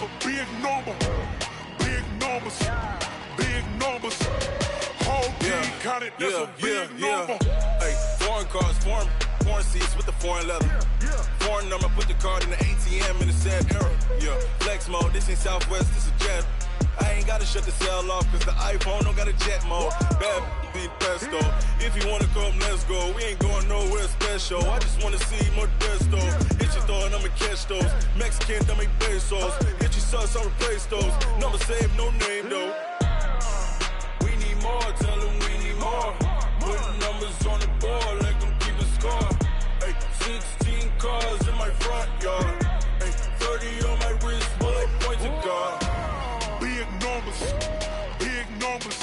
that's a big number. Big numbers, big numbers. Whole team counted, that's a big number. Hey, foreign cars, foreign seats with the foreign leather. Foreign number, put the card in the ATM in the sad era. Yeah, flex mode, this ain't Southwest, this is jet. I ain't gotta shut the cell off, cause the iPhone don't got a jet mode. Bad be pesto. If you wanna come, let's go. We ain't going nowhere special. I just wanna see more desto. Hit your throw and I'ma catch those. Mexican, don't make pesos. Hit your sauce, I'll replace those. Number save, no name though. We need more, tell them we need more. Put numbers on the board, let them keep a score. Hey, 16 cars in my front yard. Hey, 30 on my wrist, bullet points of God. Big numbers, big numbers.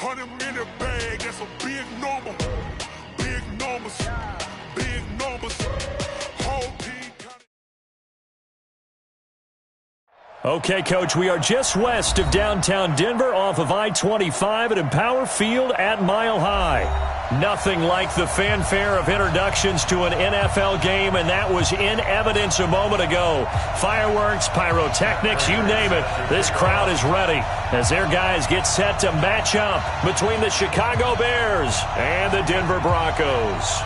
100 minute bag, that's a big number. Big numbers, big numbers. Whole team. Okay, Coach, we are just west of downtown Denver off of I-25 at Empower Field at Mile High. Nothing like the fanfare of introductions to an NFL game, and that was in evidence a moment ago. Fireworks, pyrotechnics, you name it. This crowd is ready as their guys get set to match up between the Chicago Bears and the Denver Broncos.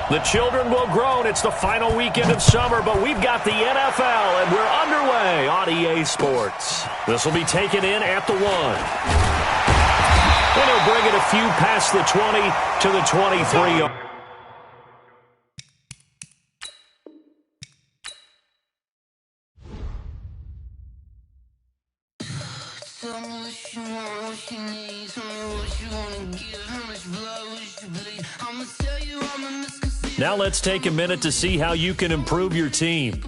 The children will groan. It's the final weekend of summer, but we've got the NFL, and we're underway on EA Sports. This will be taken in at the 1. And he'll bring it a few past the 20 to the 23. Tell me what you want, what you need. Tell me what you want to give. How much blood would you bleed? I'ma tell you I'm a misconceived. Now let's take a minute to see how you can improve your team.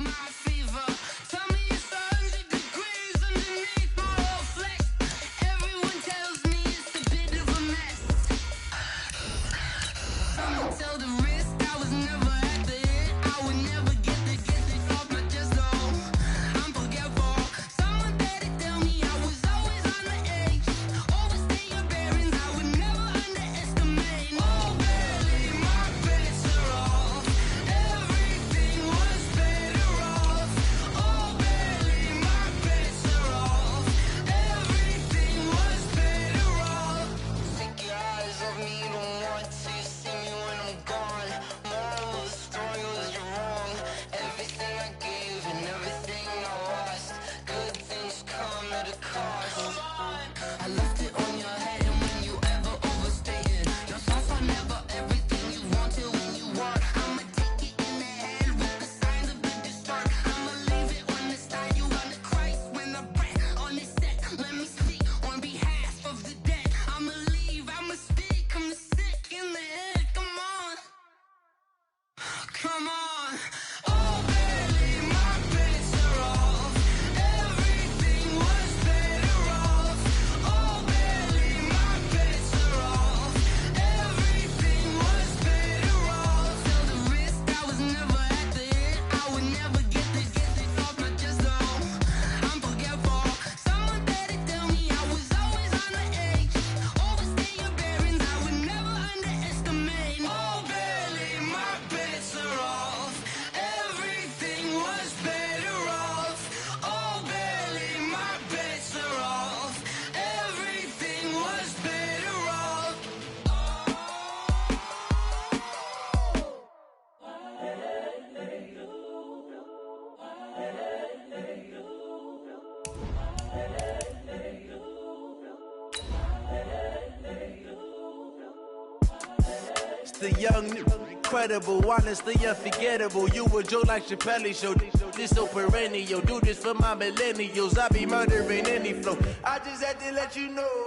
The young, incredible, honestly unforgettable. You a joke like Chappelle Show. This so perennial. Do this for my millennials. I be murdering any flow. I just had to let you know.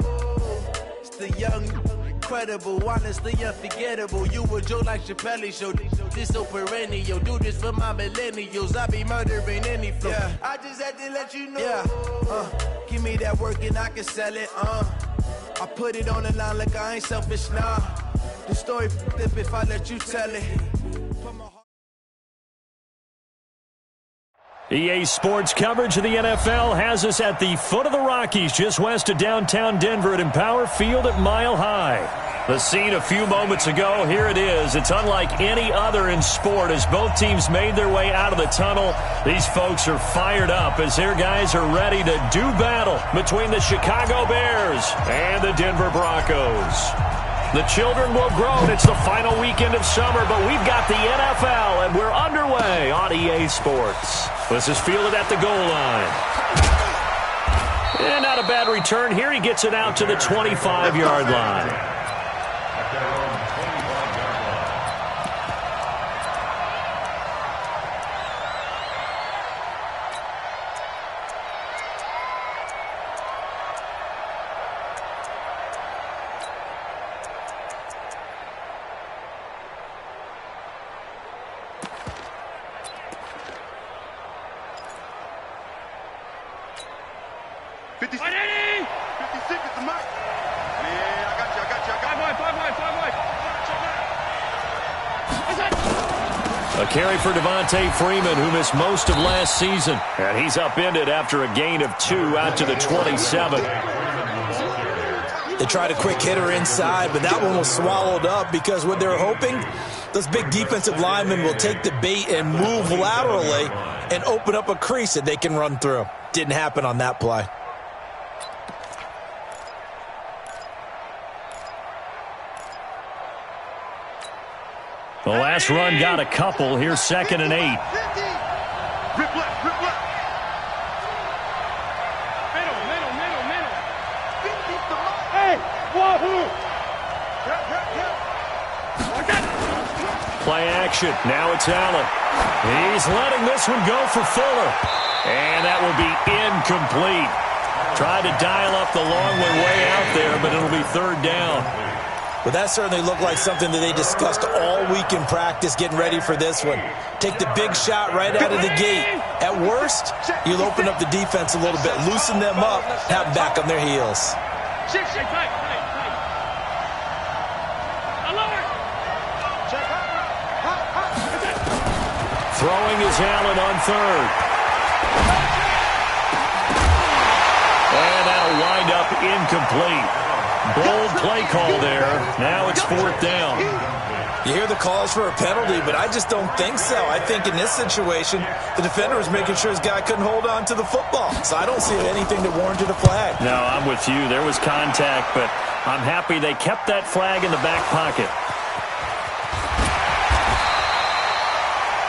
It's the young, incredible, honestly unforgettable. You a joke like Chappelle Show. This so perennial. Do this for my millennials. I be murdering any flow. Yeah. I just had to let you know. Yeah. Give me that work and I can sell it. I put it on the line like I ain't selfish, nah. The story flip if I let you tell it. EA Sports coverage of the NFL has us at the foot of the Rockies, just west of downtown Denver at Empower Field at Mile High. The scene a few moments ago, here it is. It's unlike any other in sport as both teams made their way out of the tunnel. These folks are fired up as their guys are ready to do battle between the Chicago Bears and the Denver Broncos. The children will grow, and it's the final weekend of summer, but we've got the NFL, and we're underway on EA Sports. This is fielded at the goal line. And not a bad return here. He gets it out to the 25-yard line. A carry for Devontae Freeman, who missed most of last season. And he's upended after a gain of 2 out to the 27. They tried a quick hitter inside, but that one was swallowed up because what they're hoping, those big defensive linemen will take the bait and move laterally and open up a crease that they can run through. Didn't happen on that play. The last run got a couple. Here's 2nd and 8. Rip left, rip left. Middle. Hey, wahoo! Play action. Now it's Allen. He's letting this one go for Fuller. And that will be incomplete. Tried to dial up the long way out there, but it'll be 3rd down. But that certainly looked like something that they discussed all week in practice getting ready for this one. Take the big shot right out of the gate. At worst, you'll open up the defense a little bit, loosen them up, have them back on their heels. Throwing is Allen on 3rd. And that'll wind up incomplete. Bold play call there. Now it's 4th down. You hear the calls for a penalty, but I just don't think so. I think in this situation, the defender was making sure his guy couldn't hold on to the football. So I don't see anything that warranted a flag. No, I'm with you. There was contact, but I'm happy they kept that flag in the back pocket.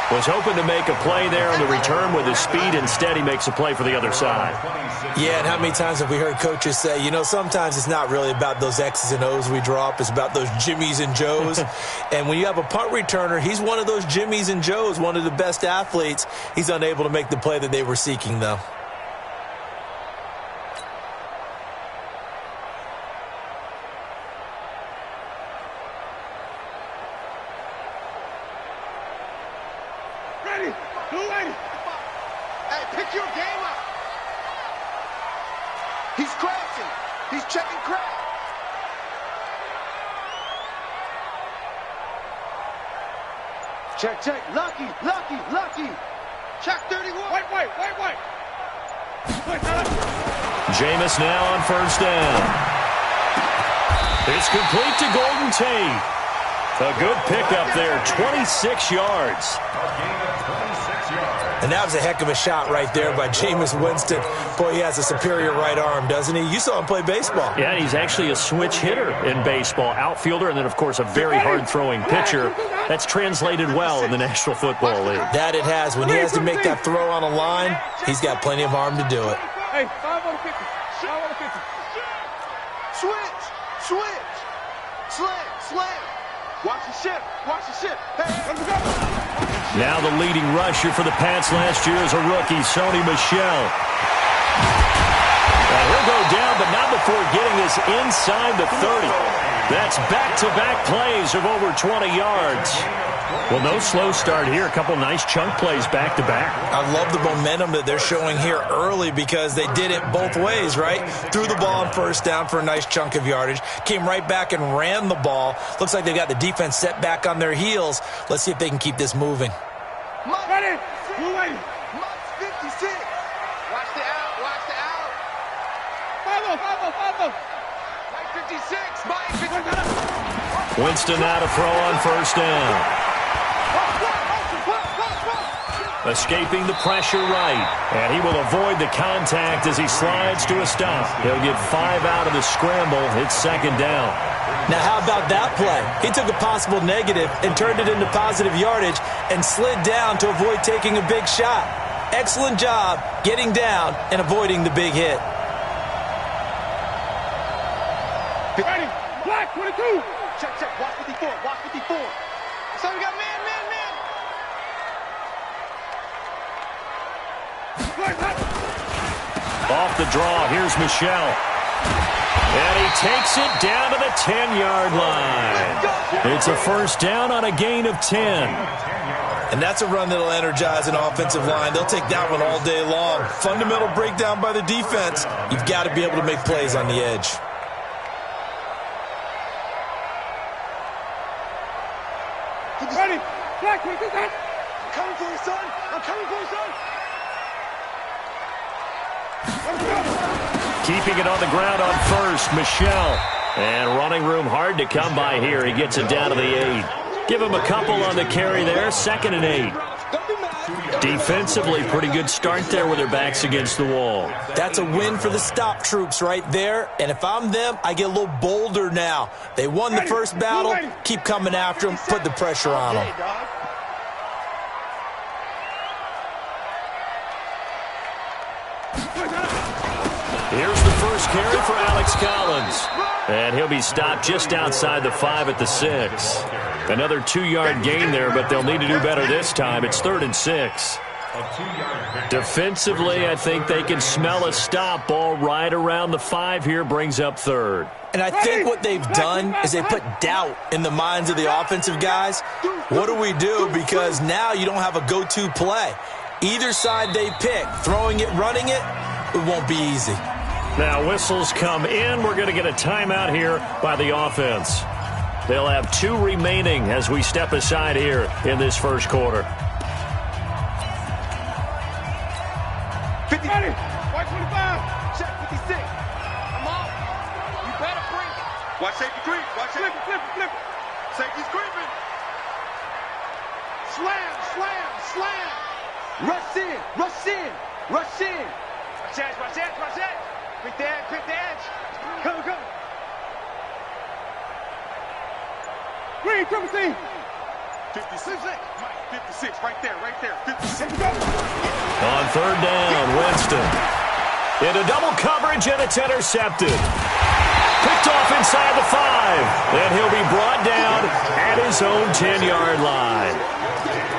Was hoping to make a play there on the return with his speed. Instead, he makes a play for the other side. Yeah, and how many times have we heard coaches say, you know, sometimes it's not really about those X's and O's we drop. It's about those Jimmies and Joes. And when you have a punt returner, he's one of those Jimmies and Joes, one of the best athletes. He's unable to make the play that they were seeking, though. Hey, pick your game up. He's crashing. He's checking crack. Check. Lucky. Check 31. Wait. Jameis now on 1st down. It's complete to Golden Tate. A good pickup there, 26 yards. And that was a heck of a shot right there by Jameis Winston. Boy, he has a superior right arm, doesn't he? You saw him play baseball. Yeah, he's actually a switch hitter in baseball. Outfielder, and then, of course, a very hard-throwing pitcher. That's translated well in the National Football League. That it has. When he has to make that throw on a line, he's got plenty of arm to do it. Hey, 5 on the 50. 5 on the 50. Switch. Slam. Watch the ship. Hey, let's go. Now the leading rusher for the Pats last year is a rookie, Sony Michel. And he'll go down, but not before getting this inside the 30. That's back-to-back plays of over 20 yards. Well, no slow start here. A couple nice chunk plays back-to-back. I love the momentum that they're showing here early because they did it both ways, right? Threw the ball on 1st down for a nice chunk of yardage. Came right back and ran the ball. Looks like they got the defense set back on their heels. Let's see if they can keep this moving. Ready? Blue lady. 56. Watch the out. Watch the out. 5-0. Mike 56. Mike 56. Winston now to throw on first down. Escaping the pressure right. And he will avoid the contact as he slides to a stop. He'll get 5 out of the scramble. It's second down. Now, how about that play? He took a possible negative and turned it into positive yardage and slid down to avoid taking a big shot. Excellent job getting down and avoiding the big hit. Ready. Black 22. Check. Watch 54. Watch 54. So we got man. Off the draw, here's Michel. And he takes it down to the 10-yard line. It's a first down on a gain of 10. And that's a run that'll energize an offensive line. They'll take that one all day long. Fundamental breakdown by the defense. You've got to be able to make plays on the edge. Ready. Black 22. I'm coming for you, son. I'm coming for you, son. Keeping it on the ground on first, Michel. And running room hard to come by here. He gets it down to the 8. Give him a couple on the carry there. 2nd and 8. Defensively, pretty good start there with their backs against the wall. That's a win for the stop troops right there. And if I'm them, I get a little bolder now. They won the first battle. Keep coming after them. Put the pressure on them. Here's the first carry for Alex Collins. And he'll be stopped just outside the 5 at the 6. Another 2-yard gain there, but they'll need to do better this time. It's 3rd and 6. Defensively, I think they can smell a stop. Ball right around the 5 here, brings up 3rd. And I think what they've done is they put doubt in the minds of the offensive guys. What do we do? Because now you don't have a go-to play. Either side they pick, throwing it, running it, it won't be easy. Now whistles come in. We're going to get a timeout here by the offense. They'll have 2 remaining as we step aside here in this first quarter. 50. White 25. Check 56. I'm off. You better bring it. Watch safety creep. Watch safety. Flip it. Safety's creeping. Slam. Rush in. Watch edge. Quick the edge. Go. Green, triple team. 56. Mike, 56. Right there. 56. On 3rd down, Winston. Into double coverage, and it's intercepted. Picked off inside the 5. And he'll be brought down at his own 10-yard line.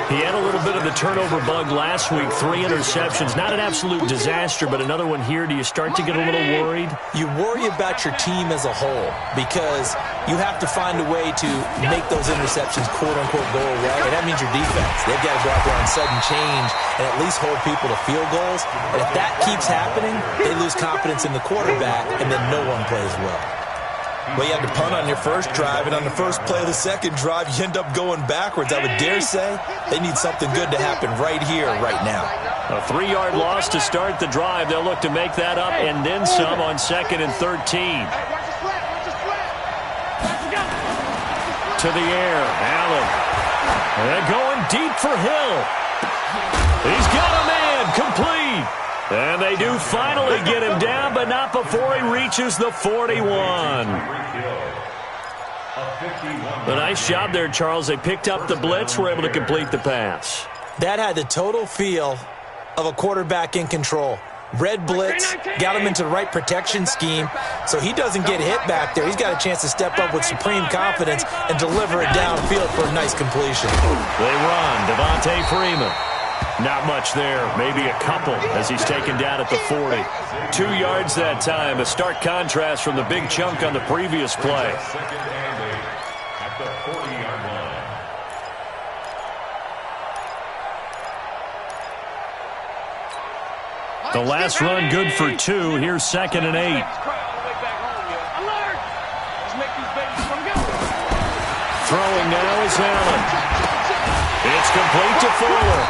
He had a little bit of the turnover bug last week. 3 interceptions. Not an absolute disaster, but another one here. Do you start to get a little worried? You worry about your team as a whole because you have to find a way to make those interceptions, quote-unquote, go away. And that means your defense. They've got to go out there on sudden change and at least hold people to field goals. And if that keeps happening, they lose confidence in the quarterback, and then no one plays well. Well, you had to punt on your first drive, and on the first play of the second drive, you end up going backwards. I would dare say they need something good to happen right here, right now. A 3-yard loss to start the drive. They'll look to make that up and then some on 2nd and 13. To the air, Allen. And going deep for Hill. He's got a man, complete. And they do finally get him down, but not before he reaches the 41. A nice job there, Charles. They picked up the blitz, were able to complete the pass. That had the total feel of a quarterback in control. Red blitz, got him into the right protection scheme, so he doesn't get hit back there. He's got a chance to step up with supreme confidence and deliver it downfield for a nice completion. They run, Devontae Freeman. Not much there, maybe a couple as he's taken down at the 40. 2 yards that time, a stark contrast from the big chunk on the previous play. The last run good for 2. Here's 2nd and 8. Throwing now is Allen. It's complete to Fuller.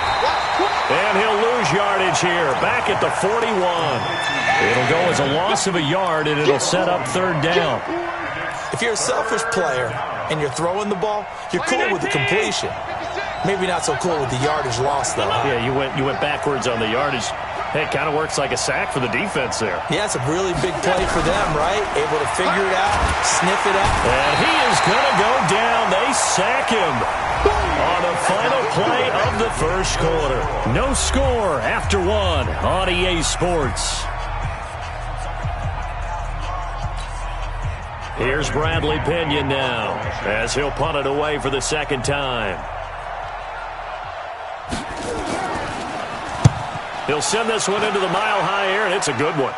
And he'll lose yardage here, back at the 41. It'll go as a loss of a yard, and it'll set up third down. If you're a selfish player and you're throwing the ball, you're cool with the completion. Maybe not so cool with the yardage loss, though. Yeah, you went backwards on the yardage. Hey, it kind of works like a sack for the defense there. Yeah, it's a really big play for them, right? Able to figure it out, sniff it out. And he is going to go down. They sack him on the final play of the first quarter. No score after one on EA Sports. Here's Bradley Pinion now as he'll punt it away for the second time. He'll send this one into the mile-high air, and it's a good one.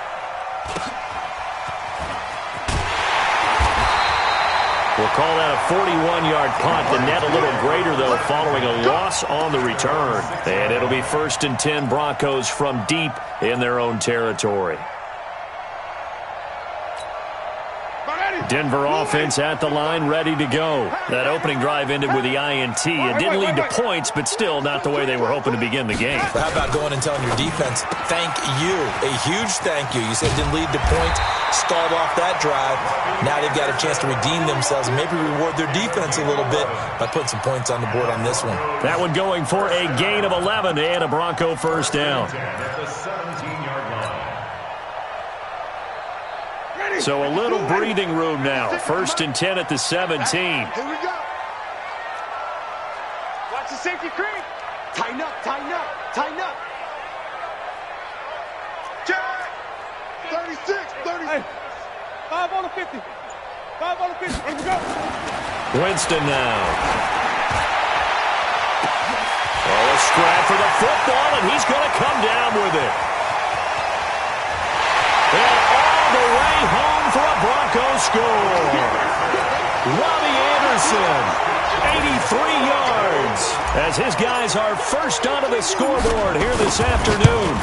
We'll call that a 41-yard punt. The net a little greater, though, following a loss on the return. And it'll be 1st and 10 Broncos from deep in their own territory. Denver offense at the line, ready to go. That opening drive ended with the INT. It didn't lead to points, but still not the way they were hoping to begin the game. How about going and telling your defense, thank you, a huge thank you. You said it didn't lead to points, stalled off that drive. Now they've got a chance to redeem themselves and maybe reward their defense a little bit by putting some points on the board on this one. That one going for a gain of 11 and a Bronco first down. So a little breathing room now. 1st and 10 at the 17. Here we go. Watch the safety creep. Tighten up, tighten up, tighten up. Jack! 36, 30. Hey, 5 on the 50. 5 on the 50. Here we go. Winston now. Oh, a scrap for the football, and he's going to come down with it. And all the way home for a Broncos score. Robbie Anderson, 83 yards, as his guys are first onto the scoreboard here this afternoon.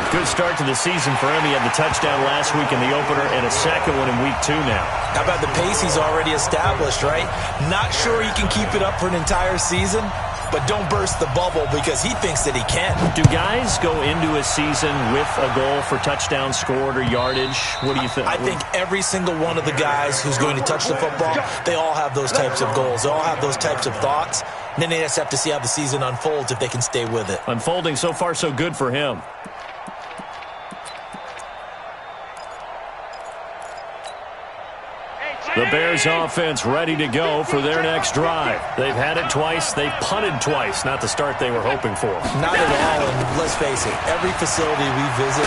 Good start to the season for him. He had the touchdown last week in the opener and a second one in week 2 now. How about the pace he's already established, right? Not sure he can keep it up for an entire season, but don't burst the bubble because he thinks that he can. Do guys go into a season with a goal for touchdown scored or yardage? What do you think? I think every single one of the guys who's going to touch the football, they all have those types of goals. They all have those types of thoughts. And then they just have to see how the season unfolds if they can stay with it. Unfolding so far so good for him. The Bears offense ready to go for their next drive. They've had it twice. They've punted twice. Not the start they were hoping for. Not at all, and let's face it, every facility we visit,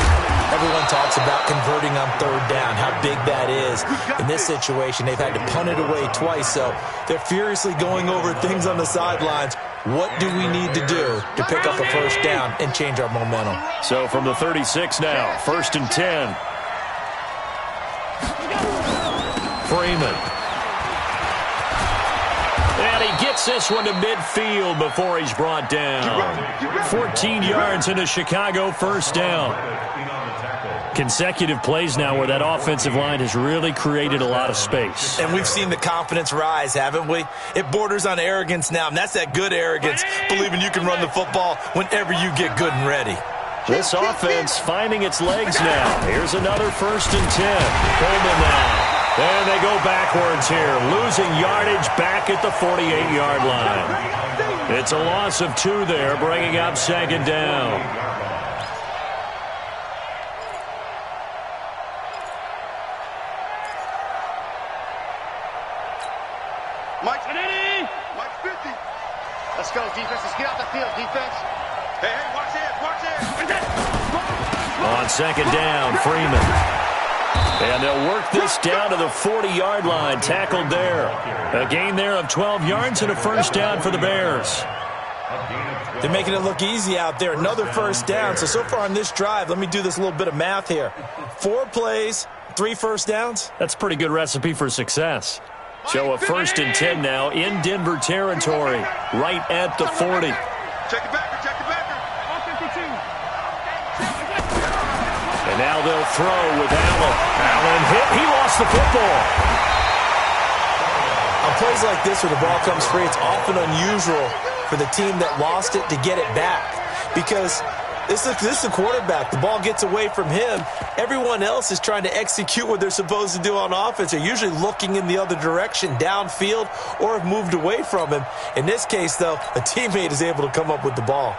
everyone talks about converting on third down, how big that is. In this situation, they've had to punt it away twice, so they're furiously going over things on the sidelines. What do we need to do to pick up a first down and change our momentum? So from the 36 now, 1st and 10. Freeman. And he gets this one to midfield before he's brought down. 14 yards into Chicago, first down. Consecutive plays now where that offensive line has really created a lot of space. And we've seen the confidence rise, haven't we? It borders on arrogance now, and that's that good arrogance, believing you can run the football whenever you get good and ready. This offense finding its legs now. Here's another 1st and 10. Coleman now. And they go backwards here, losing yardage back at the 48-yard line. It's a loss of 2 there, bringing up second down. Mike 50. Let's go, defense. Let's get out the field, defense. Hey, watch it. On second down, Freeman. And they'll work this down to the 40-yard line, tackled there. A gain there of 12 yards and a first down for the Bears. They're making it look easy out there. Another first down. So far on this drive, let me do this little bit of math here. 4 plays, 3 first downs. That's a pretty good recipe for success. So a 1st and 10 now in Denver territory, right at the 40. Check the backer. And now they'll throw with Allen. Allen hit. He lost the football. On plays like this where the ball comes free, it's often unusual for the team that lost it to get it back. Because this is the quarterback. The ball gets away from him. Everyone else is trying to execute what they're supposed to do on offense. They're usually looking in the other direction, downfield, or have moved away from him. In this case, though, a teammate is able to come up with the ball.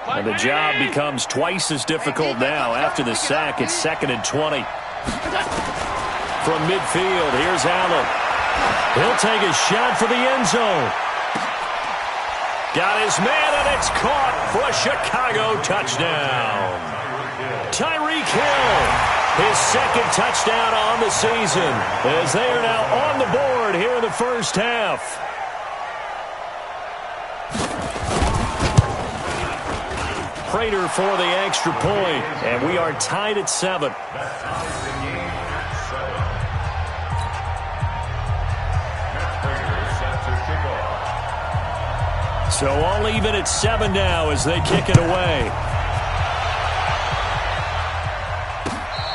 And the job becomes twice as difficult now. After the sack, it's 2nd and 20. From midfield, here's Allen. He'll take a shot for the end zone. Got his man, and it's caught for a Chicago touchdown. Tyreek Hill, his 2nd touchdown on the season, as they are now on the board here in the first half. Prater for the extra point, and we are tied at 7. So all even at 7 now as they kick it away.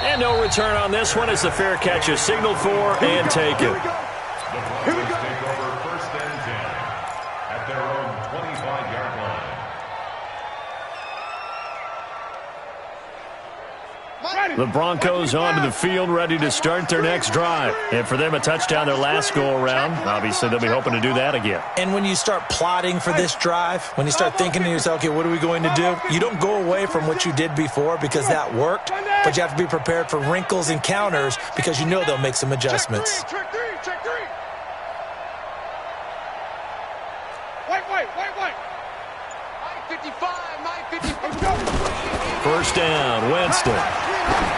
And no return on this one as the fair catch is signaled for and taken. Here we go. Take over 1st and 10 at their own 25-yard line. The Broncos onto the field, ready to start their next drive. And for them, a touchdown their last go-around. Obviously, they'll be hoping to do that again. And when you start plotting for this drive, when you start thinking to yourself, okay, what are we going to do? You don't go away from what you did before because that worked, but you have to be prepared for wrinkles and counters because you know they'll make some adjustments. Check three. Wait. 55. First down, Winston.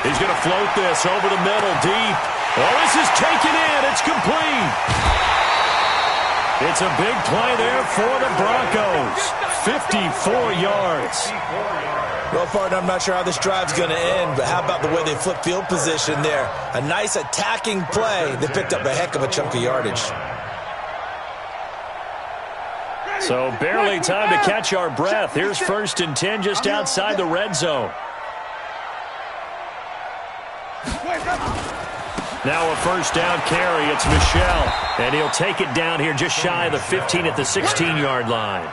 He's going to float this over the middle, deep. Oh, this is taken in. It's complete. It's a big play there for the Broncos. 54 yards. Well, partner, I'm not sure how this drive's going to end, but how about the way they flip field position there? A nice attacking play. They picked up a heck of a chunk of yardage. So barely time to catch our breath. Here's 1st and 10 just outside the red zone. Now a first down carry. It's Michel. And he'll take it down here just shy of the 15 at the 16-yard line.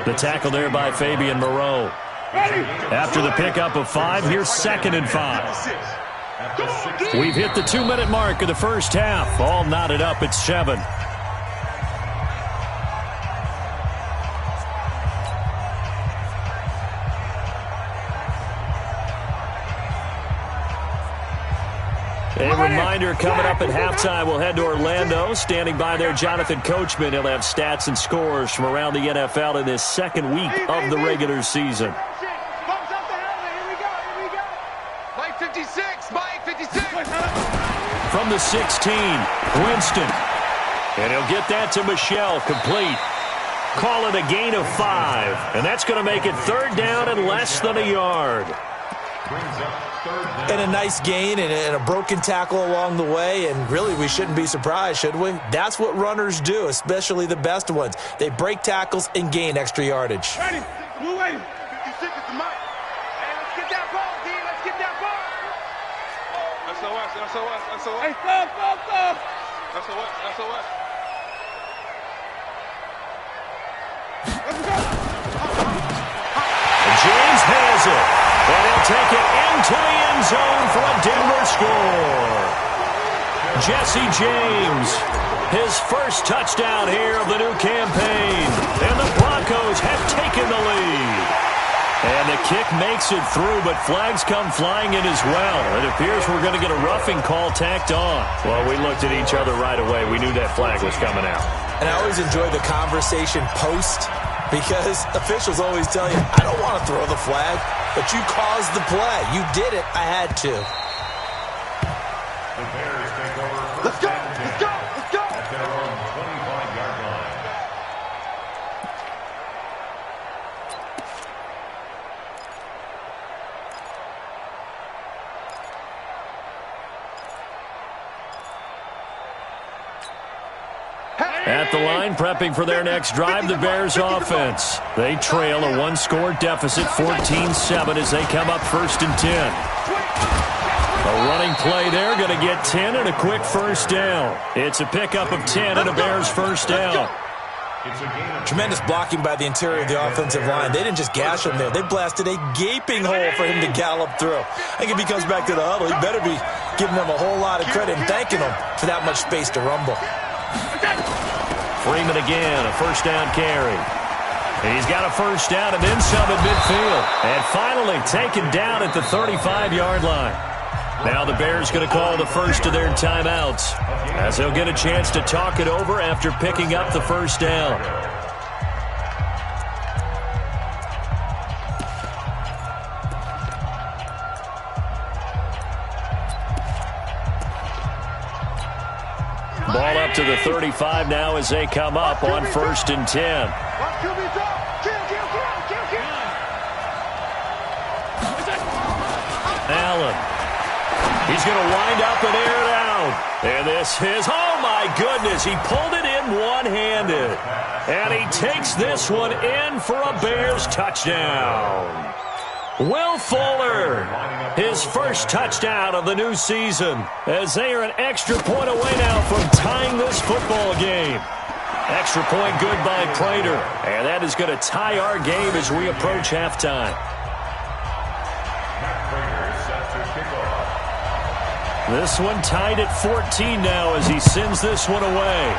The tackle there by Fabian Moreau. After the pickup of 5, here's 2nd and 5. We've hit the 2-minute mark of the first half. All knotted up at 7. A reminder coming up at halftime, we'll head to Orlando. Standing by there, Jonathan Coachman. He'll have stats and scores from around the NFL in this 2nd week of the regular season. Mike 56. From the 16, Winston. And he'll get that to Michel, complete. Call it a gain of 5. And that's going to make it 3rd down and less than a yard. And a nice gain and a broken tackle along the way, and really we shouldn't be surprised, should we? That's what runners do, especially the best ones. They break tackles and gain extra yardage. Ready. We're waiting. 56 is the mic. Hey, let's get that ball, D. Let's get that ball. SOS. Hey, stop. SOS. Let's go. And James has it. And he'll take it into the end zone for a Denver score. Jesse James, his first touchdown here of the new campaign. And the Broncos have taken the lead. And the kick makes it through, but flags come flying in as well. It appears we're going to get a roughing call tacked on. Well, we looked at each other right away. We knew that flag was coming out. And I always enjoy the conversation post, because officials always tell you, I don't want to throw the flag, but you caused the play. You did it. I had to. The Bears take over. Let's go. At their own 25-yard line. At the line, prepping for their next drive, the Bears offense. They trail a 1-score deficit, 14-7, as they come up 1st and 10. A running play there, going to get 10 and a quick first down. It's a pickup of 10 and a Bears first down. Tremendous blocking by the interior of the offensive line. They didn't just gash him there. They blasted a gaping hole for him to gallop through. I think if he comes back to the huddle, he better be giving them a whole lot of credit and thanking them for that much space to rumble. Freeman again, a first down carry. He's got a first down and then some at midfield. And finally taken down at the 35-yard line. Now the Bears going to call the first of their timeouts as they'll get a chance to talk it over after picking up the first down. Ball up to the 35 now as they come up on 1st and 10. Allen. He's going to wind up and air it out. And this is, oh my goodness, he pulled it in one-handed. And he takes this one in for a Bears touchdown. Will Fuller, his first touchdown of the new season, as they are an extra point away now from tying this football game. Extra point good by Prater. And that is going to tie our game as we approach halftime. This one tied at 14 now as he sends this one away.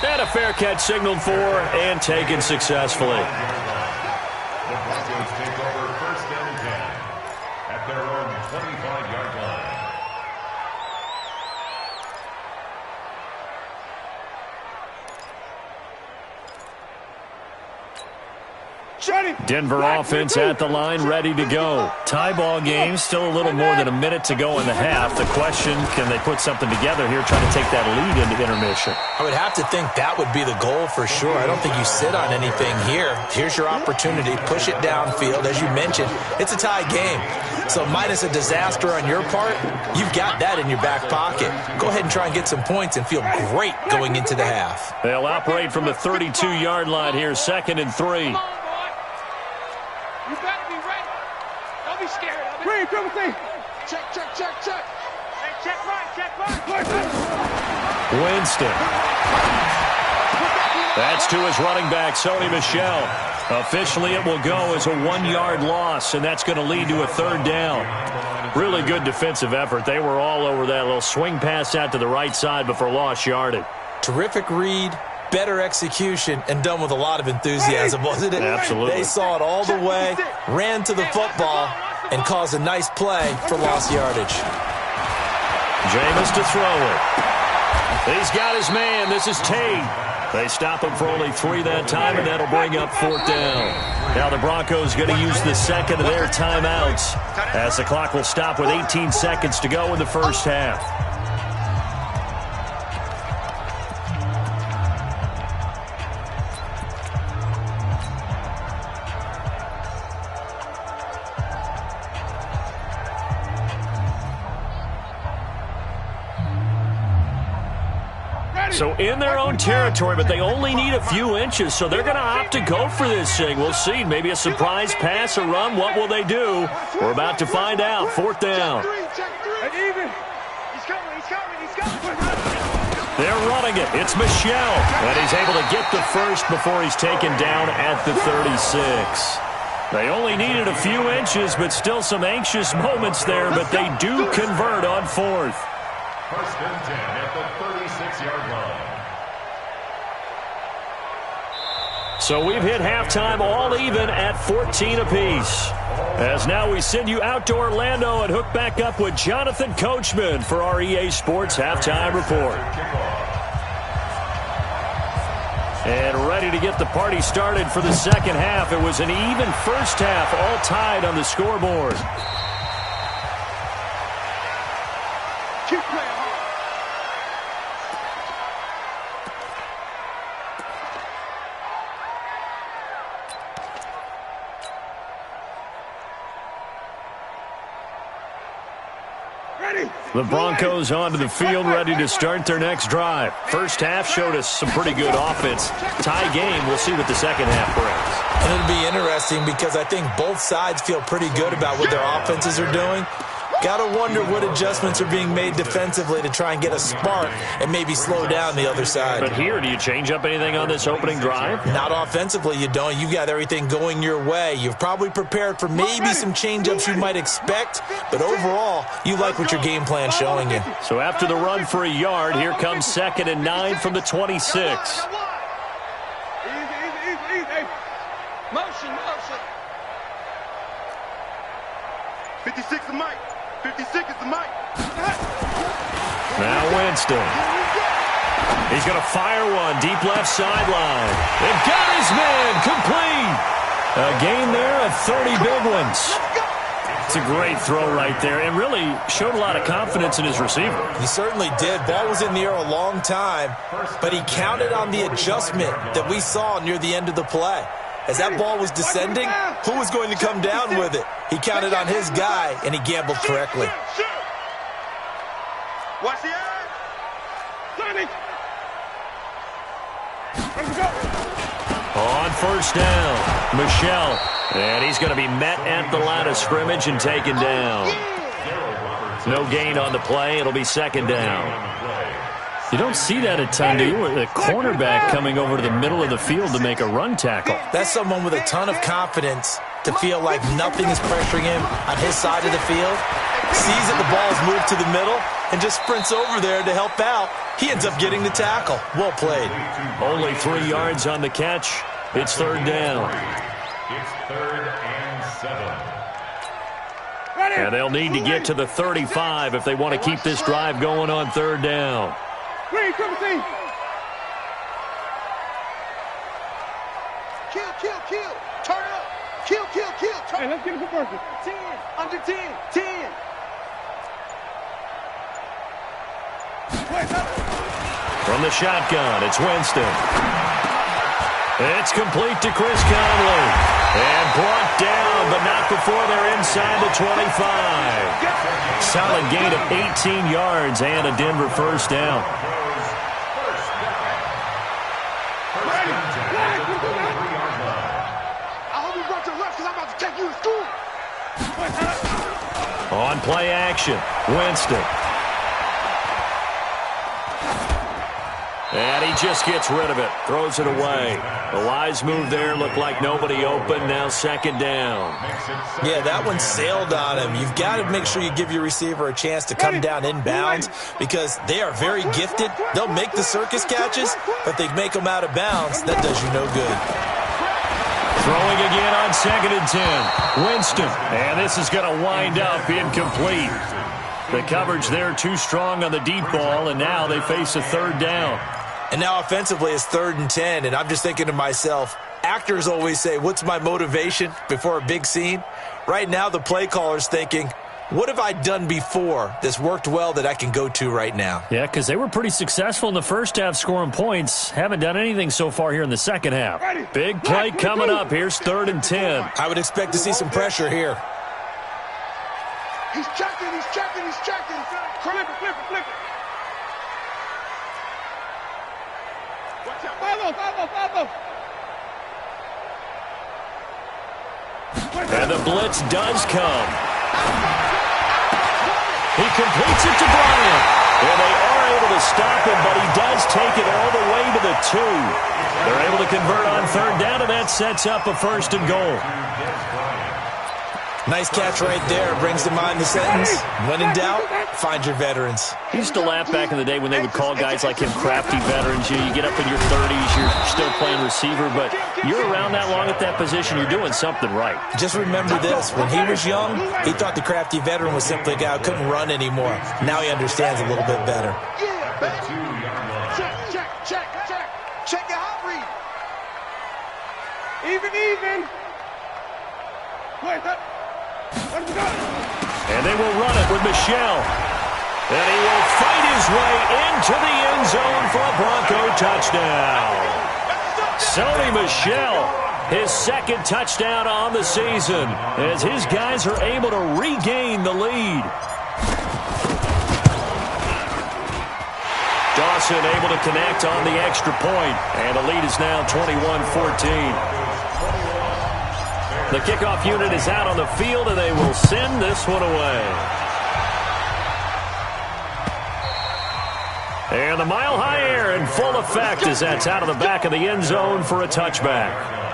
And a fair catch signaled for and taken successfully. The Broncos take over 1st and 10 at their own 25-yard line. Denver offense at the line, ready to go. Tie ball game, still a little more than a minute to go in the half. The question, can they put something together here, trying to take that lead into intermission? I would have to think that would be the goal for sure. I don't think you sit on anything here. Here's your opportunity. Push it downfield. As you mentioned, it's a tie game. So minus a disaster on your part, you've got that in your back pocket. Go ahead and try and get some points and feel great going into the half. They'll operate from the 32-yard line here, 2nd and 3. You better be ready. Don't be scared of it. Green, triple T. Check. Hey, check right. Winston. That's to his running back, Sony Michel. Officially, it will go as a 1-yard loss, and that's going to lead to a 3rd down. Really good defensive effort. They were all over that little swing pass out to the right side before lost yardage. Terrific read. Better execution, and done with a lot of enthusiasm, wasn't it? Absolutely. They saw it all the way, ran to the football, and caused a nice play for lost yardage. Jameis to throw it. He's got his man. This is Tate. They stop him for only 3 that time, and that'll bring up 4th down. Now the Broncos going to use the second of their timeouts as the clock will stop with 18 seconds to go in the first half. So in their own territory, but they only need a few inches, so they're going to opt to go for this thing. We'll see. Maybe a surprise pass or run. What will they do? We're about to find out. 4th down. They're running it. It's Michel. And he's able to get the first before he's taken down at the 36. They only needed a few inches, but still some anxious moments there, but they do convert on 4th. 1st and 10 at the 36-yard line. So we've hit halftime all even at 14 apiece. As now we send you out to Orlando and hook back up with Jonathan Coachman for our EA Sports Halftime Report. And ready to get the party started for the second half. It was an even first half, all tied on the scoreboard. Keep playing hard. The Broncos onto the field, ready to start their next drive. First half showed us some pretty good offense. Tie game, we'll see what the second half brings. And it'll be interesting because I think both sides feel pretty good about what their offenses are doing. Got to wonder what adjustments are being made defensively to try and get a spark and maybe slow down the other side. But here, do you change up anything on this opening drive? Not offensively, you don't. You got everything going your way. You've probably prepared for maybe some change-ups you might expect, but overall, you like what your game plan's showing you. So after the run for a yard, here comes 2nd and 9 from the 26. Motion. 56 is Mike. 56 is the Mike. Now Winston. He's going to fire one deep left sideline. They've got his man complete. A gain there of 30 big ones. It's a great throw right there and really showed a lot of confidence in his receiver. He certainly did. Ball was in the air a long time, but he counted on the adjustment that we saw near the end of the play. As that ball was descending, who was going to come down with it? He counted on his guy, and he gambled correctly. Watch the eye. On first down, Michel. And he's going to be met at the line of scrimmage and taken down. No gain on the play. It'll be 2nd down. You don't see that a ton, do you? A cornerback coming over to the middle of the field to make a run tackle. That's someone with a ton of confidence to feel like nothing is pressuring him on his side of the field. Sees that the ball's moved to the middle and just sprints over there to help out. He ends up getting the tackle. Well played. Only 3 yards on the catch. It's 3rd down. It's 3rd and 7. And they'll need to get to the 35 if they want to keep this drive going on 3rd down. Green, triple team. Kill. Turn up. Kill. Turn. Hey, let's get it for Berkeley. 10. Under 10. 10. From the shotgun, it's Winston. It's complete to Chris Conley. And brought down, but not before they're inside the 25. Solid gain of 18 yards and a Denver first down. On play action, Winston. And he just gets rid of it, throws it away. A wise move there, looked like nobody open, now 2nd down. Yeah, that one sailed on him. You've got to make sure you give your receiver a chance to come down inbounds because they are very gifted. They'll make the circus catches, but they make them out of bounds. That does you no good. Throwing again on 2nd and 10. Winston. And this is going to wind up incomplete. The coverage there too strong on the deep ball, and now they face a 3rd down. And now offensively it's 3rd and 10, and I'm just thinking to myself, actors always say, what's my motivation before a big scene? Right now the play caller's thinking, what have I done before that's worked well that I can go to right now? Yeah, because they were pretty successful in the first half scoring points. Haven't done anything so far here in the second half. Big play coming up. Here's 3rd and 10. I would expect to see some pressure here. He's checking. Flip it. Watch out. Follow. And the blitz does come. He completes it to Bryant. And they are able to stop him, but he does take it all the way to the 2. They're able to convert on 3rd down, and that sets up a 1st and goal. Nice catch right there. Brings to mind the sentence, when in doubt, find your veterans. I used to laugh back in the day when they would call guys like him crafty veterans. You get up in your 30s, you're still playing receiver, but you're around that long at that position, you're doing something right. Just remember this. When he was young, he thought the crafty veteran was simply a guy who couldn't run anymore. Now he understands a little bit better. Yeah, baby. Check your hot read. Even. Wait, and they will run it with Michel. And he will fight his way into the end zone for a Bronco touchdown. Sony Michel, his 2nd touchdown on the season, as his guys are able to regain the lead. Wilson able to connect on the extra point, and the lead is now 21-14. The kickoff unit is out on the field, and they will send this one away. And the Mile High Air in full effect as that's out of the back of the end zone for a touchback.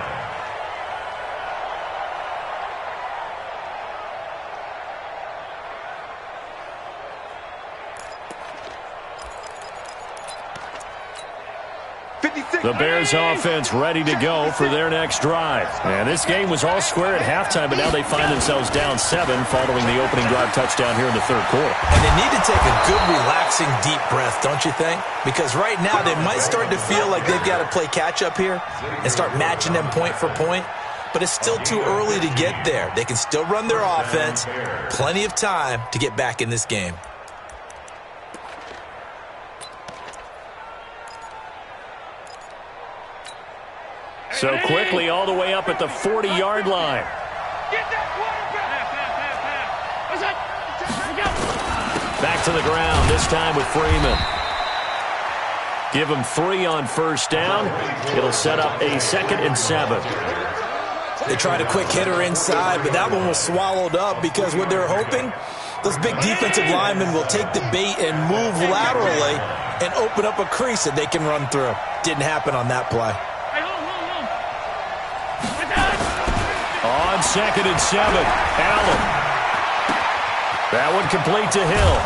The Bears offense ready to go for their next drive. And this game was all square at halftime, but now they find themselves down 7 following the opening drive touchdown here in the third quarter. And they need to take a good, relaxing, deep breath, don't you think? Because right now they might start to feel like they've got to play catch-up here and start matching them point for point. But it's still too early to get there. They can still run their offense. Plenty of time to get back in this game. So quickly all the way up at the 40-yard line. Get that quarterback! Back to the ground, this time with Freeman. Give him 3 on first down. It'll set up a 2nd and 7. They tried a quick hitter inside, but that one was swallowed up because what they're hoping, those big defensive linemen will take the bait and move laterally and open up a crease that they can run through. Didn't happen on that play. On 2nd and 7, Allen. That one complete to Hill.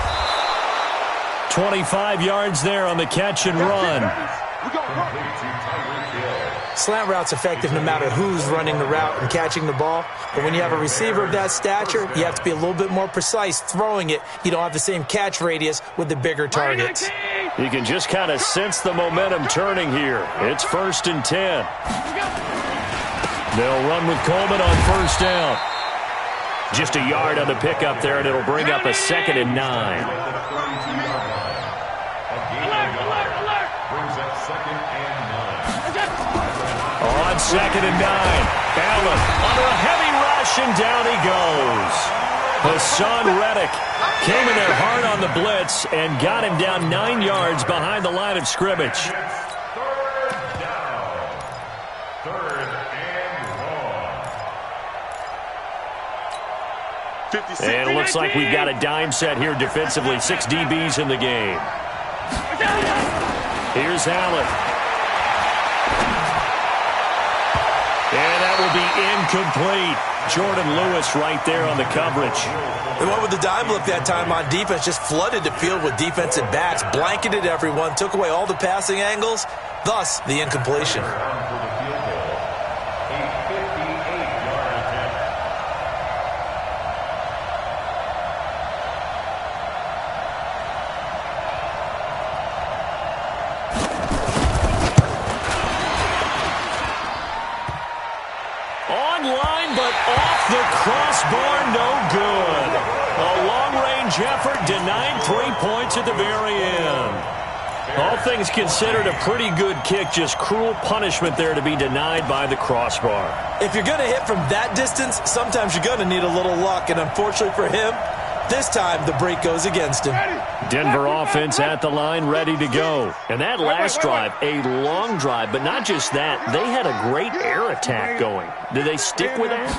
25 yards there on the catch and run. Slant route's effective no matter who's running the route and catching the ball. But when you have a receiver of that stature, you have to be a little bit more precise throwing it. You don't have the same catch radius with the bigger targets. You can just kind of sense the momentum turning here. It's 1st and 10. They'll run with Coleman on first down. Just a yard on the pickup there, and it'll bring up a 2nd and 9. On 2nd and 9, Allen under a heavy rush, and down he goes. Hassan Reddick came in there hard on the blitz and got him down 9 yards behind the line of scrimmage. And it looks like we've got a dime set here defensively. 6 DBs in the game. Here's Allen. And that will be incomplete. Jordan Lewis right there on the coverage. They went with the dime look that time on defense. Just flooded the field with defensive backs. Blanketed everyone. Took away all the passing angles. Thus, the incompletion. The crossbar, no good. A long-range effort denied 3 points at the very end. All things considered, a pretty good kick. Just cruel punishment there to be denied by the crossbar. If you're going to hit from that distance, sometimes you're going to need a little luck. And unfortunately for him, this time the break goes against him. Denver offense at the line, ready to go. And that last drive, a long drive, but not just that. They had a great air attack going. Do they stick with that?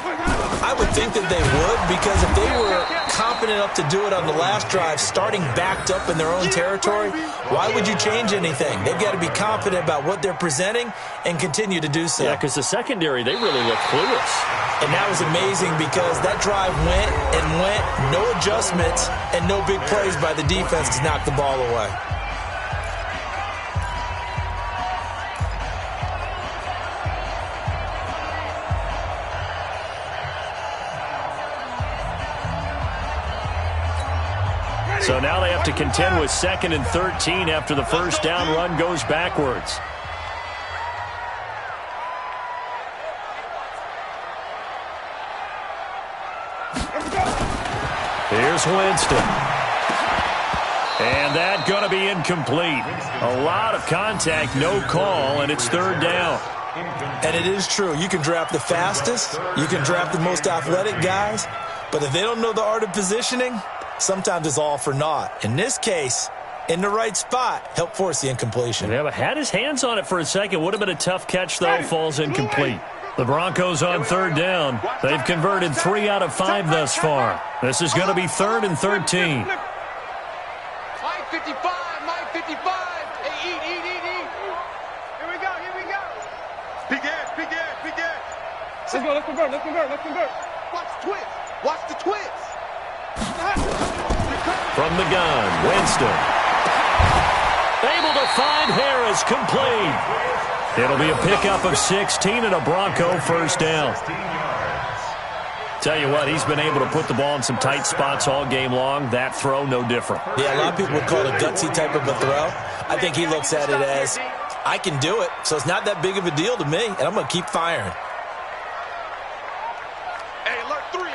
I would think that they would, because if they were confident enough to do it on the last drive, starting backed up in their own territory, why would you change anything? They've got to be confident about what they're presenting and continue to do so. Yeah, because the secondary, they really look clueless. And that was amazing because that drive went and went, no adjustments, and no big plays by the defense to knock the ball away. So now they have to contend with 2nd and 13 after the first down run goes backwards. Here's Winston. And that going to be incomplete. A lot of contact, no call, and it's 3rd down. And it is true. You can draft the fastest. You can draft the most athletic guys. But if they don't know the art of positioning, sometimes it's all for naught. In this case, in the right spot, helped force the incompletion. Yeah, but had his hands on it for a second. Would have been a tough catch, though. Falls incomplete. The Broncos on third down. They've converted 3 out of 5 thus far. This is going to be 3rd and 13. Mike 55, Mike 55. Hey, eat. Here we go. Big edge. Let's go, let's convert. Watch the twist. From the gun, Winston. Able to find Harris, complete. It'll be a pickup of 16 and a Bronco first down. Tell you what, he's been able to put the ball in some tight spots all game long. That throw, no different. Yeah, a lot of people would call it a gutsy type of a throw. I think he looks at it as, I can do it, so it's not that big of a deal to me, and I'm going to keep firing. Hey, alert 3.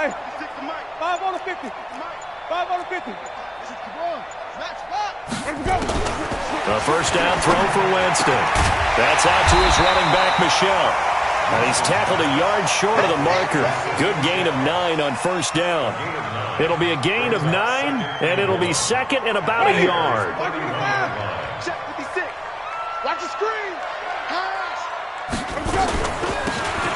Hey, 5 on the 50. 5 on the 50. This is Cabron. Match back. Let's go. A first down throw for Winston. That's out to his running back, Michelle. And he's tackled a yard short of the marker. Good gain of 9 on first down. It'll be a gain of 9, and it'll be second and about a yard. Check 56. Watch the screen. Pass. Let's go.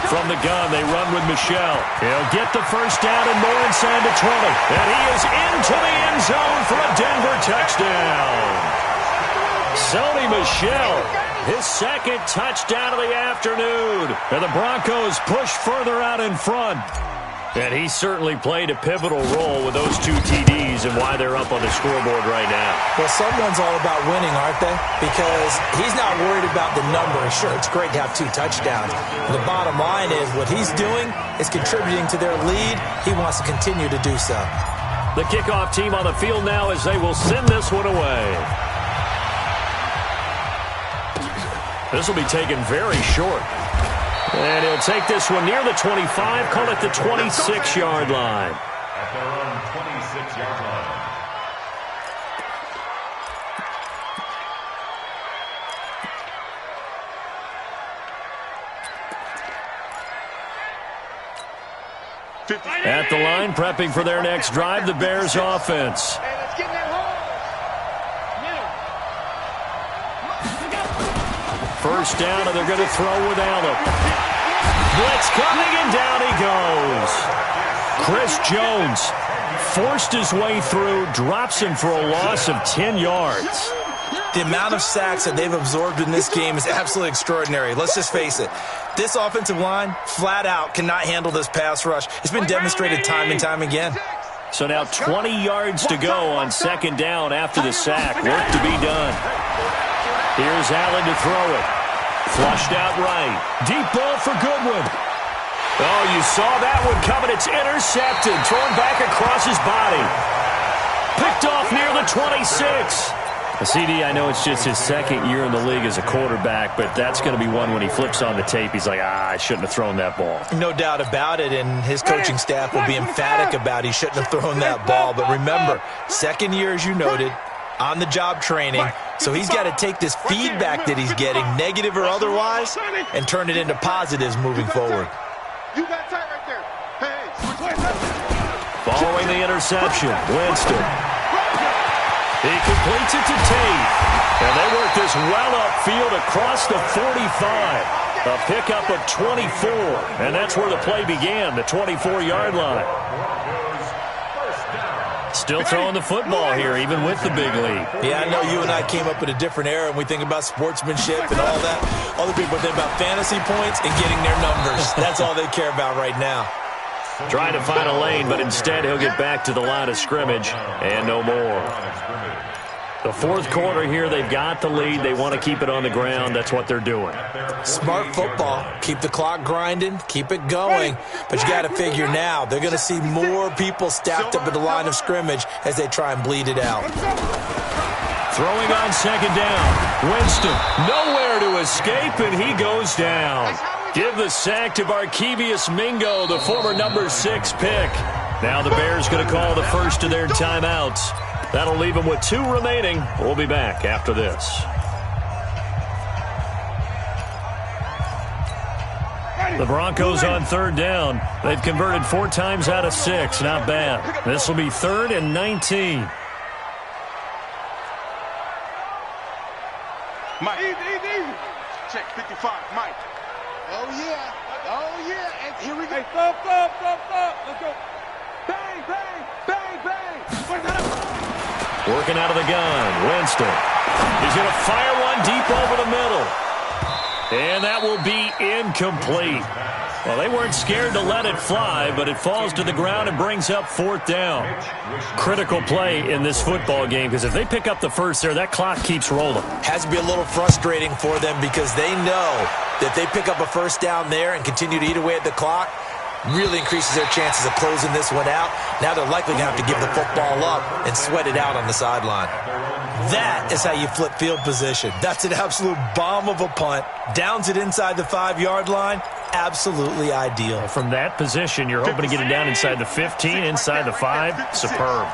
From the gun, they run with Michelle. He'll get the first down and more inside the 20. And he is into the end zone for a Denver touchdown. Sony Michel, his second touchdown of the afternoon. And the Broncos push further out in front. And he certainly played a pivotal role with those 2 TDs and why they're up on the scoreboard right now. Well, someone's all about winning, aren't they? Because he's not worried about the number. Sure, it's great to have 2 touchdowns. But the bottom line is what he's doing is contributing to their lead. He wants to continue to do so. The kickoff team on the field now as they will send this one away. This will be taken very short. And he'll take this one near the 25, call it the 26-yard line. At their own 26-yard line. At the line, prepping for their next drive, the Bears offense. Hey, let's get in that hole. First down, and they're going to throw with Allen. Blitz coming, and down he goes. Chris Jones forced his way through, drops him for a loss of 10 yards. The amount of sacks that they've absorbed in this game is absolutely extraordinary. Let's just face it. This offensive line, flat out, cannot handle this pass rush. It's been demonstrated time and time again. So now 20 yards to go on second down after the sack. Work to be done. Here's Allen to throw it. Flushed out right. Deep ball for Goodwin. Oh, you saw that one coming. It's intercepted. Thrown back across his body. Picked off near the 26. CD, I know it's just his second year in the league as a quarterback, but that's going to be one when he flips on the tape. He's like, I shouldn't have thrown that ball. No doubt about it, and his coaching staff will be emphatic about he shouldn't have thrown that ball. But remember, second year, as you noted, on-the-job training, so he's got to take this feedback that he's getting, negative or otherwise, and turn it into positives moving forward. You got tight right there. Hey. Following the interception, Winston. He completes it to Tate. And they work this well upfield across the 45. A pickup of 24. And that's where the play began, the 24-yard line. Still throwing the football here, even with the big lead. Yeah, I know you and I came up in a different era, and we think about sportsmanship and all that. Other people think about fantasy points and getting their numbers. That's all they care about right now. Trying to find a lane, but instead he'll get back to the line of scrimmage and no more. The fourth quarter here, they've got the lead. They want to keep it on the ground. That's what they're doing. Smart football. Keep the clock grinding. Keep it going. But you got to figure now, they're going to see more people stacked up at the line of scrimmage as they try and bleed it out. Throwing on second down. Winston, nowhere to escape, and he goes down. Give the sack to Barkevious Mingo, the former number 6 pick. Now the Bears going to call the first of their timeouts. That'll leave them with 2 remaining. We'll be back after this. The Broncos on third down. They've converted 4 times out of 6. Not bad. This will be 3rd and 19. Mike. Easy. Check 55, Mike. Oh, yeah. And here we go. Hey, stop. Let's go. Bang. Working out of the gun. Winston. He's going to fire one deep over the middle. And that will be incomplete. Well, they weren't scared to let it fly, but it falls to the ground and brings up 4th down. Critical play in this football game, because if they pick up the first there, that clock keeps rolling. Has to be a little frustrating for them because they know that they pick up a first down there and continue to eat away at the clock, really increases their chances of closing this one out. Now they're likely going to have to give the football up and sweat it out on the sideline. That is how you flip field position. That's an absolute bomb of a punt. Downs it inside the 5-yard line. Absolutely ideal. From that position, you're hoping to get it down inside the 15, inside the 5. Superb.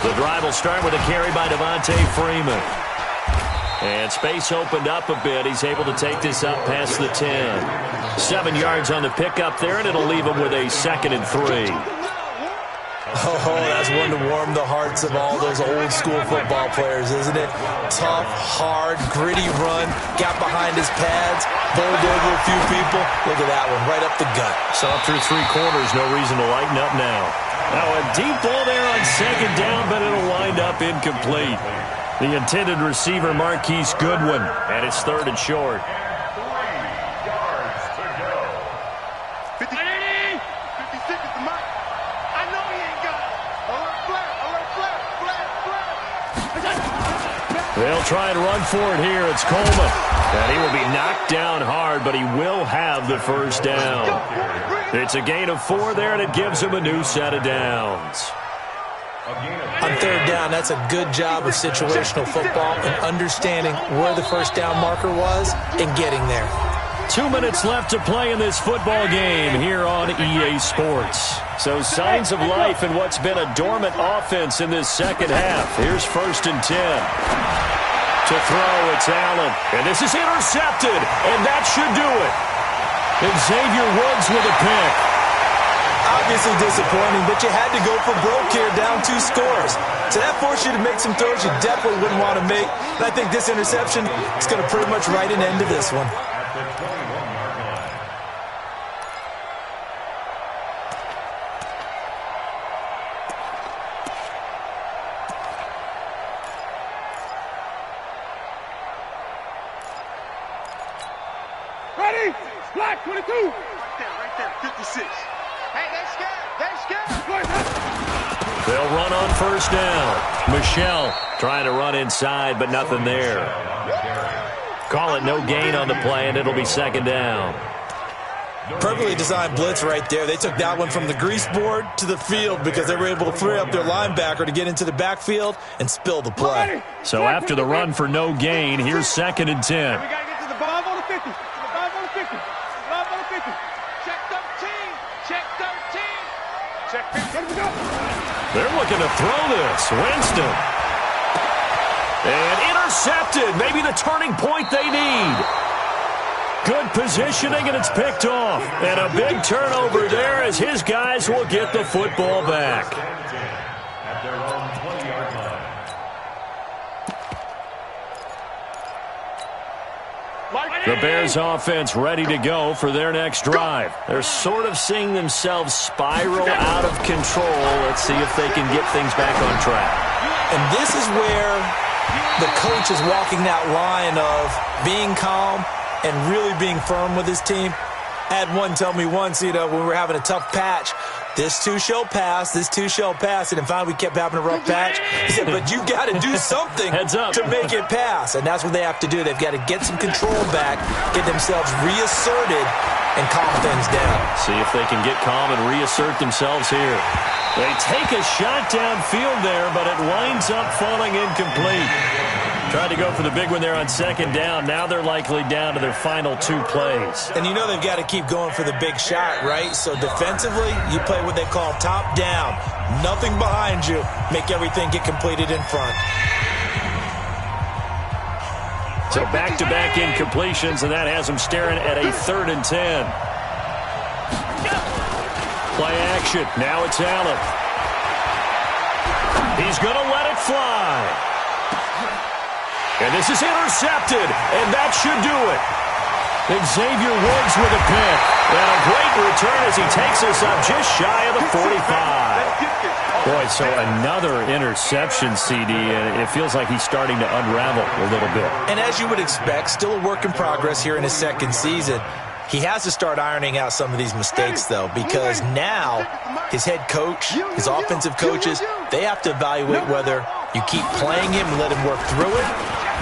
The drive will start with a carry by Devontae Freeman. And space opened up a bit. He's able to take this up past the 10. 7 yards on the pickup there, and it'll leave him with a 2nd and 3. Oh, that's one to warm the hearts of all those old-school football players, isn't it? Tough, hard, gritty run, got behind his pads, bowled over a few people. Look at that one, right up the gut. So up through 3 quarters, no reason to lighten up now. Now a deep ball there on 2nd down, but it'll wind up incomplete. The intended receiver, Marquise Goodwin, and it's 3rd and short. 3 yards to go. 56 is the mark. I know he ain't got it. Alert flare. They'll try and run for it here. It's Coleman. And he will be knocked down hard, but he will have the first down. It's a gain of 4 there, and it gives him a new set of downs. On 3rd down, that's a good job of situational football and understanding where the first down marker was and getting there. 2 minutes left to play in this football game here on EA Sports. So signs of life in what's been a dormant offense in this second half. Here's 1st and 10. To throw, it's Allen. And this is intercepted, and that should do it. And Xavier Woods with a pick. Obviously disappointing, but you had to go for broke here, down 2 scores. So that forced you to make some throws you definitely wouldn't want to make. And I think this interception is going to pretty much write an end to this one. Ready? Black 22. Right there, 56. Hey, they're scared. They'll run on 1st down. Michelle trying to run inside, but nothing there. Call it no gain on the play, and it'll be 2nd down. Perfectly designed blitz right there. They took that one from the grease board to the field because they were able to free up their linebacker to get into the backfield and spill the play. So after the run for no gain, here's 2nd and 10. We got to get to the 5 on the 50. The 5 on the 50. 5 on the 50. Check 13. Check 13. Check 50. Let me go. They're looking to throw this. Winston. And intercepted. Maybe the turning point they need. Good positioning, and it's picked off. And a big turnover there as his guys will get the football back. At their own 20-yard line. The Bears offense ready to go for their next drive. They're sort of seeing themselves spiral out of control. Let's see if they can get things back on track. And this is where the coach is walking that line of being calm and really being firm with his team. I had one tell me once, when we were having a tough patch, this too shall pass, this too shall pass, and finally we kept having a rough patch. He said, but you got to do something to make it pass, and that's what they have to do. They've got to get some control back, get themselves reasserted, and calm things down. See if they can get calm and reassert themselves here. They take a shot downfield there, but it winds up falling incomplete. Tried to go for the big one there on 2nd down. Now they're likely down to their final 2 plays. And you know they've got to keep going for the big shot, right? So defensively, you play what they call top down. Nothing behind you. Make everything get completed in front. So back-to-back incompletions, and that has him staring at a 3rd and 10. Play action. Now it's Allen. He's going to let it fly. And this is intercepted, and that should do it. Xavier Woods with a pick. And a great return as he takes us up just shy of the 45. Boy, so another interception, CD, and it feels like he's starting to unravel a little bit. And as you would expect, still a work in progress here in his 2nd season. He has to start ironing out some of these mistakes, though, because now his head coach, his offensive coaches, they have to evaluate whether you keep playing him and let him work through it,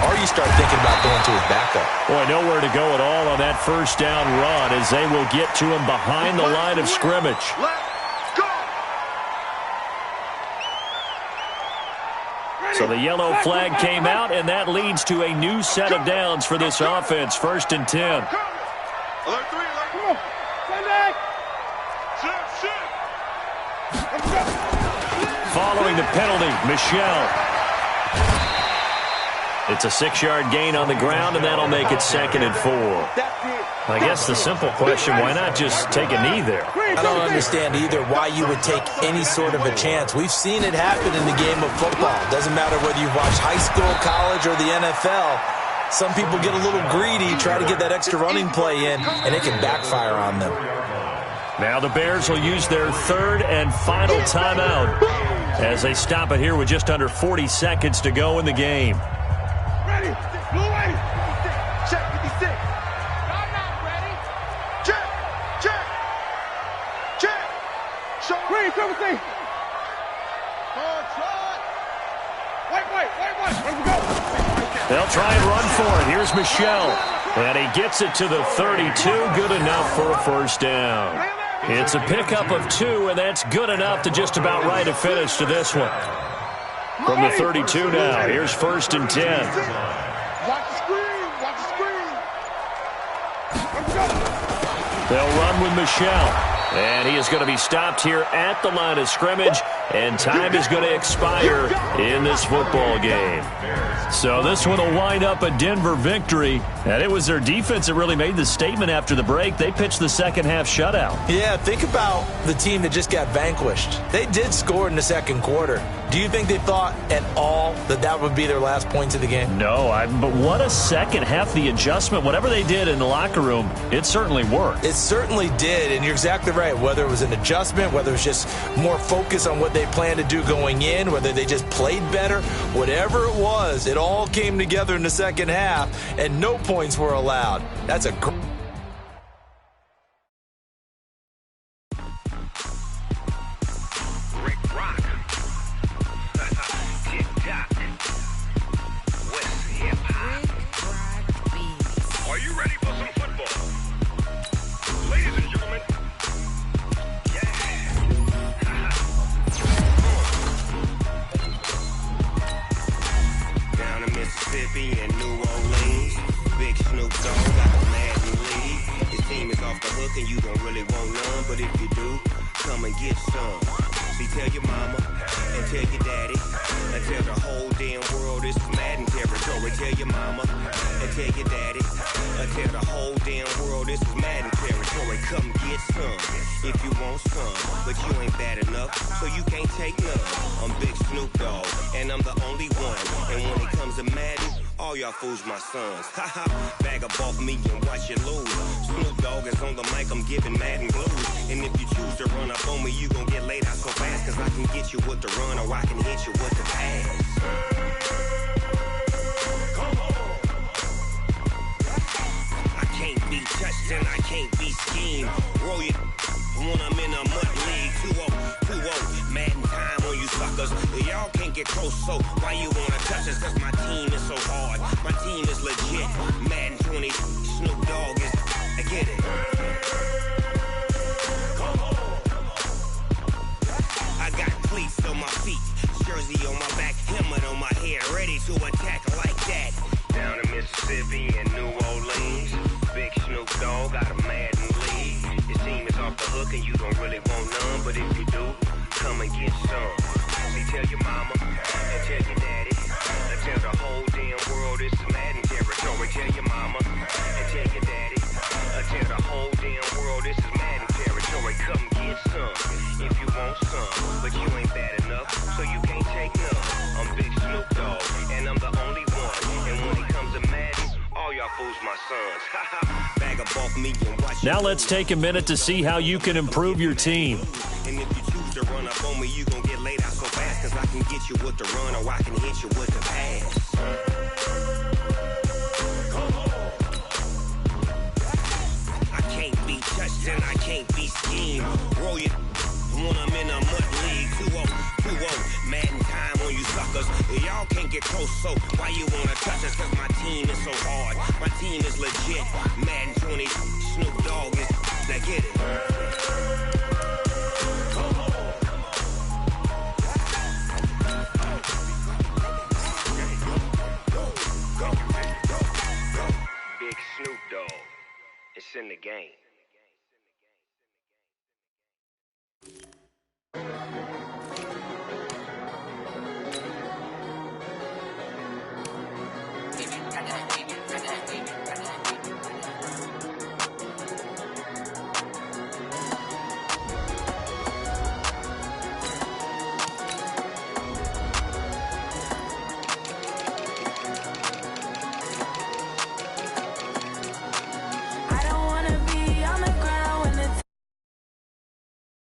or you start thinking about going to his backup. Boy, nowhere to go at all on that 1st down run as they will get to him behind the line of scrimmage. So the yellow flag came out, and that leads to a new set of downs for this offense. 1st and 10. Alert 3, alert. Come on. Stand back. Following the penalty, Michel. It's a 6-yard gain on the ground, and that'll make it 2nd and 4. I guess the simple question, why not just take a knee there? I don't understand either why you would take any sort of a chance. We've seen it happen in the game of football. Doesn't matter whether you watch high school, college, or the NFL. Some people get a little greedy, try to get that extra running play in, and it can backfire on them. Now the Bears will use their 3rd and final timeout as they stop it here with just under 40 seconds to go in the game. Ready. Blue way. Check 56. I'm not ready. Check. Check. Check. Show green, 17. Hard shot. Wait. Where we go? They'll try and run for it. Here's Michel. And he gets it to the 32. Good enough for a 1st down. It's a pickup of 2, and that's good enough to just about write a finish to this one. From the 32 now, here's 1st and 10. Watch the screen. Watch the screen. Let's go. They'll run with Michel. And he is going to be stopped here at the line of scrimmage, and time is going to expire in this football game. So this one will wind up a Denver victory, and it was their defense that really made the statement after the break. They pitched the 2nd half shutout. Yeah, think about the team that just got vanquished. They did score in the 2nd quarter. Do you think they thought at all that that would be their last points of the game? No, but what a 2nd half. The adjustment, whatever they did in the locker room, it certainly worked. It certainly did, and you're exactly right. Whether it was an adjustment, whether it was just more focus on what they planned to do going in, whether they just played better, whatever it was, it all came together in the 2nd half, and no points were allowed. That's a great... and New Orleans, Big Snoop Dogg got the Madden League. His team is off the hook and you don't really want none, but if you do, come and get some. See, tell your mama and tell your daddy and tell the whole damn world this is Madden territory. Tell your mama and tell your daddy and tell the whole damn world this is Madden territory. Come get some if you want some, but you ain't bad enough, so you can't take none. I'm Big Snoop Dogg and I'm the only one, and when it comes to Madden, all y'all fools my sons. Haha, bag up off me and watch you lose. Snoop Dogg is on the mic, I'm giving Madden blues. And if you choose to run up on me, you gon' get laid out so fast, cause I can get you with the run or I can hit you with the pass. I can't be touched and I can't be schemed. Roll you when I'm in a mud league. 2-0, Madden time on you suckers. Y'all can't get close, so why you wanna touch us? Cause my team is so hard. My team is legit. Madden 20, Snoop Dogg is, I get it. I got cleats on my feet, jersey on my back, helmet on my head, ready to attack like that. Down in Mississippi and New Orleans, Big Snoop Dogg got a Madden league. His team is off the hook and you don't really want none, but if you do, come and get some. See, tell your mama and tell your daddy and tell the whole damn world this is Madden territory. tell your mama and tell your daddy. Tell the whole damn world this is Madden territory. Come get some if you want some, but you ain't bad enough, so you can't take none. I'm Big Snoop Dogg, and I'm the only one. And when it comes to Madden, all y'all fools my sons. Bag of bulk me and watch. Now let's take a minute to see how you can improve your team. And if you choose to run up on me, you gon' get laid out so fast, cause I can get you with the run or I can hit you with the pass. I can't be touched and I can't be schemed. Roll you when I'm in a mud league. 2-0, Madden time on you suckers. Y'all can't get close, so why you wanna touch us? Cause my team is so hard. My team is legit. Madden 20, Snoop Dogg is, now get it. Big Snoop Dogg, it's in the game.